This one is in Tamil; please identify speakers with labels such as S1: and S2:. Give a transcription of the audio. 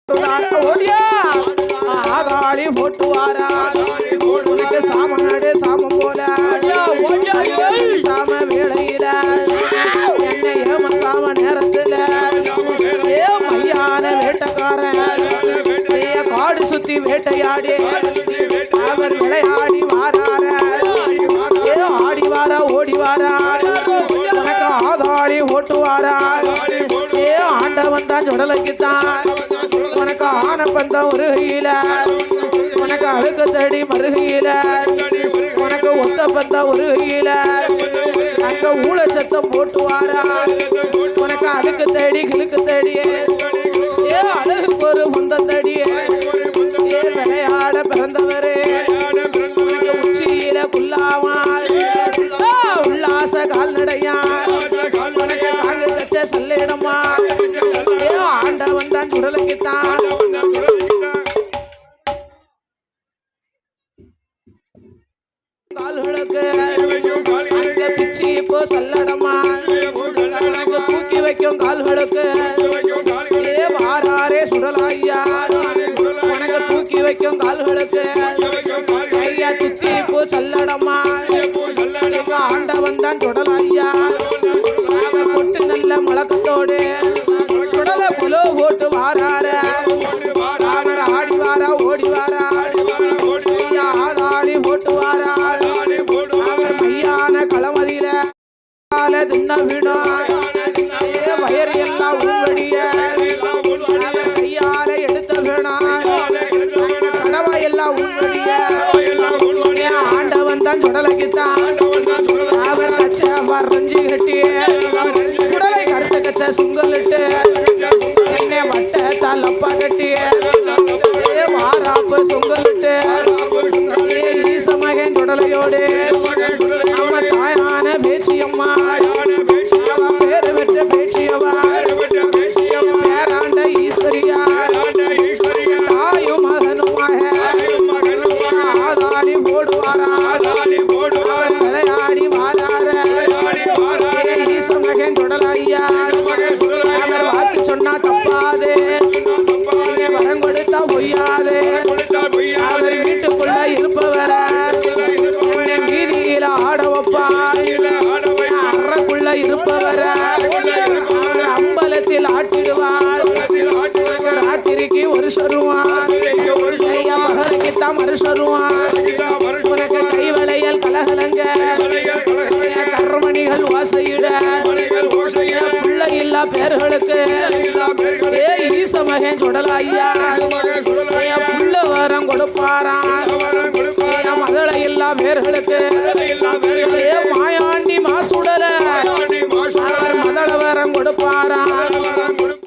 S1: ஓடியா ஆகாளி போட்டு வாரா உனக்கு சாமநாடு சாமம் போல சாம வேளையில என்ன ஏம சாம நேரத்துல ஏ மையான வேட்டக்காரன் காடு சுத்தி வேட்டையாடி அவர் விளையாடி வாரார ஏ ஆடி வாரா ஓடி வாரா உனக்கு ஆகாளி ஓட்டு வாரா ஏ ஆண்டவன் தான் சுடலைக்குத்தான் உனக்கு ஆன பந்தம் உருகையில உனக்கு அழுக்கு தடி மருகையில உனக்கு ஒத்த பந்தம் உருகையில அங்க ஊழ சத்தம் போட்டு வாரா உனக்கு அழுக்கு தேடி கிழக்கு தேடி ஏ அழகுக்கு ஒரு முந்தம் தடி ஏ விளையாட பிறந்தவரே உச்சியில குல்லாமா உல்லாச கால்நடையா உனக்கு தாங்க கச்ச சல்லிடமா ஏ ஆண்டவன் தான் சுடலைக்குத்தான் கால்களுக்கு அந்த பிச்சி இப்போ சல்லடமா உனக்கு தூக்கி வைக்கும் கால்களுக்கு ஏ வாராரே சுடலாய்யா உனக்கு தூக்கி வைக்கும் கால்களுக்கு ஐயா சுத்தி இப்போ சல்லடமா ஆண்டவன் தான் சுடலாய்யா பொட்டு நல்ல முழக்கத்தோடு சுடலை புலோ போட்டு வாரார அவர் ஆடி வாரா ஓடி வாரா ஐயா ஆதாளி போட்டு வாரா அவர் மையான களமதியில தின்ன வீடா வயறு எல்லாம் உள்வடிய அவர் கையால எடுத்த வீணா கடவா எல்லாம் உள்வடிய ஆண்டவன் தான் சுடலைக்குத்தான் அவர் கச்ச வரைஞ்சி கட்டி சுடலை கருத்து கச்ச சுங்கலிட்டு என்னை வட்ட தலப்பா கட்டி வாராப்பு சுங்கலிட்டு ஈச மகன் சுடலையோடு நம்ம தாயான பேச்சியம்மா பேரு பெற்ற பேச்சியவா பேராண்ட ஈஸ்வரியா தாயும் மகனுமாக ஆதாளி போடுவாரா விளையாடி வாரார ஈச மகன் சுடலையா அவர் வாக்கு சொன்னா தப்பாது வரம் கொடுத்தா பொய்யாது அவர் வீட்டுக்குள்ள இருப்பவர வீதியில ஆட வைப்பா அறக்குள்ள இருப்பவர அம்பலத்தில் ஆட்டிடுவார் ராத்திரிக்கு ஒரு சொருவான் மகனுக்குத்தான் மறு சொருவான் உனக்கு கைவளையல் கலகலங்க கர்மணிகள் ஓசையிட பிள்ளை இல்லா பேர்களுக்கு ஏ ஈச மகன் சுடலாய்யா புள்ள வரம் கொடுப்பாரான் மதளை இல்லா பேர்களுக்கு